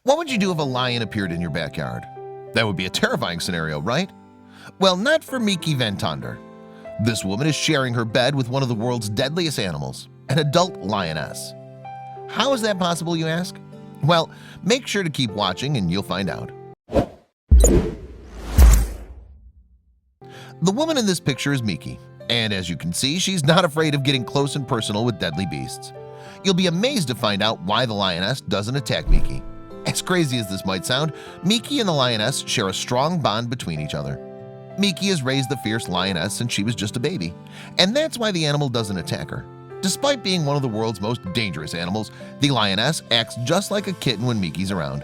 What would you do if a lion appeared in your backyard? That would be a terrifying scenario, right? Well, not for Miki Van Tonder. This woman is sharing her bed with one of the world's deadliest animals, an adult lioness. How is that possible, you ask? Well, make sure to keep watching and you'll find out. The woman in this picture is Miki, and as you can see, she's not afraid of getting close and personal with deadly beasts. You'll be amazed to find out why the lioness doesn't attack Miki. As crazy as this might sound, Miki and the lioness share a strong bond between each other. Miki has raised the fierce lioness since she was just a baby, and that's why the animal doesn't attack her. Despite being one of the world's most dangerous animals, the lioness acts just like a kitten when Miki's around.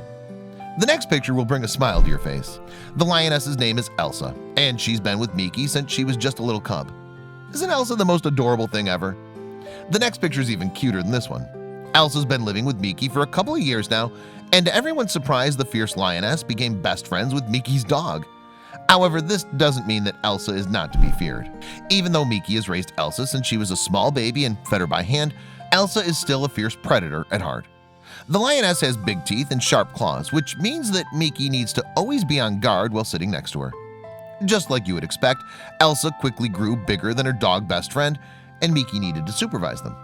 The next picture will bring a smile to your face. The lioness's name is Elsa, and she's been with Miki since she was just a little cub. Isn't Elsa the most adorable thing ever? The next picture is even cuter than this one. Elsa's been living with Miki for a couple of years now, and to everyone's surprise, the fierce lioness became best friends with Miki's dog. However, this doesn't mean that Elsa is not to be feared. Even though Miki has raised Elsa since she was a small baby and fed her by hand, Elsa is still a fierce predator at heart. The lioness has big teeth and sharp claws, which means that Miki needs to always be on guard while sitting next to her. Just like you would expect, Elsa quickly grew bigger than her dog best friend, and Miki needed to supervise them.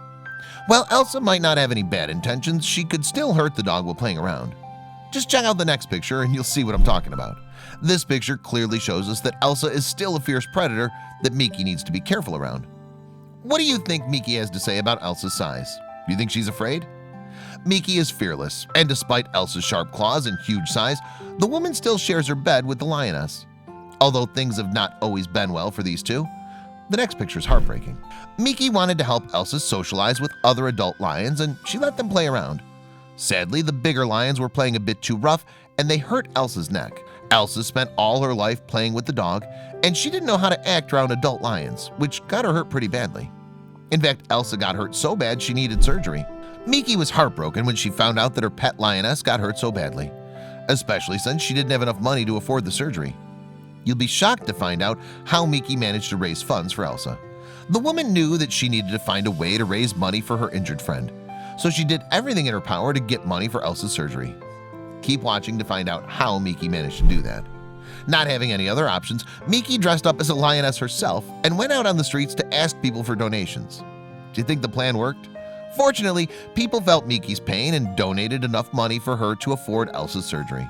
While Elsa might not have any bad intentions, she could still hurt the dog while playing around. Just check out the next picture and you'll see what I'm talking about. This picture clearly shows us that Elsa is still a fierce predator that Miki needs to be careful around. What do you think Miki has to say about Elsa's size? Do you think she's afraid? Miki is fearless, and despite Elsa's sharp claws and huge size, the woman still shares her bed with the lioness. Although things have not always been well for these two, the next picture is heartbreaking. Miki wanted to help Elsa socialize with other adult lions, and she let them play around. Sadly, the bigger lions were playing a bit too rough, and they hurt Elsa's neck. Elsa spent all her life playing with the dog, and she didn't know how to act around adult lions, which got her hurt pretty badly. In fact, Elsa got hurt so bad she needed surgery. Miki was heartbroken when she found out that her pet lioness got hurt so badly, especially since she didn't have enough money to afford the surgery. You'll be shocked to find out how Miki managed to raise funds for Elsa. The woman knew that she needed to find a way to raise money for her injured friend, so she did everything in her power to get money for Elsa's surgery. Keep watching to find out how Miki managed to do that. Not having any other options, Miki dressed up as a lioness herself and went out on the streets to ask people for donations. Do you think the plan worked? Fortunately, people felt Miki's pain and donated enough money for her to afford Elsa's surgery.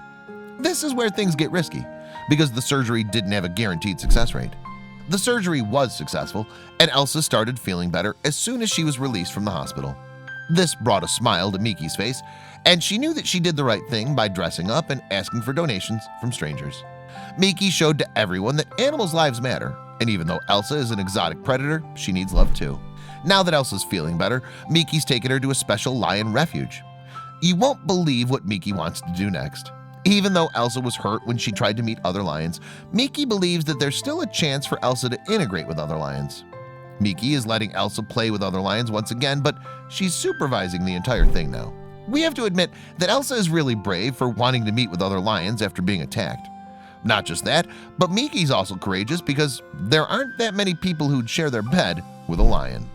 This is where things get risky, because the surgery didn't have a guaranteed success rate. The surgery was successful, and Elsa started feeling better as soon as she was released from the hospital. This brought a smile to Miki's face, and she knew that she did the right thing by dressing up and asking for donations from strangers. Miki showed to everyone that animals' lives matter, and even though Elsa is an exotic predator, she needs love too. Now that Elsa's feeling better, Miki's taken her to a special lion refuge. You won't believe what Miki wants to do next. Even though Elsa was hurt when she tried to meet other lions, Miki believes that there's still a chance for Elsa to integrate with other lions. Miki is letting Elsa play with other lions once again, but she's supervising the entire thing now. We have to admit that Elsa is really brave for wanting to meet with other lions after being attacked. Not just that, but Miki's also courageous because there aren't that many people who'd share their bed with a lion.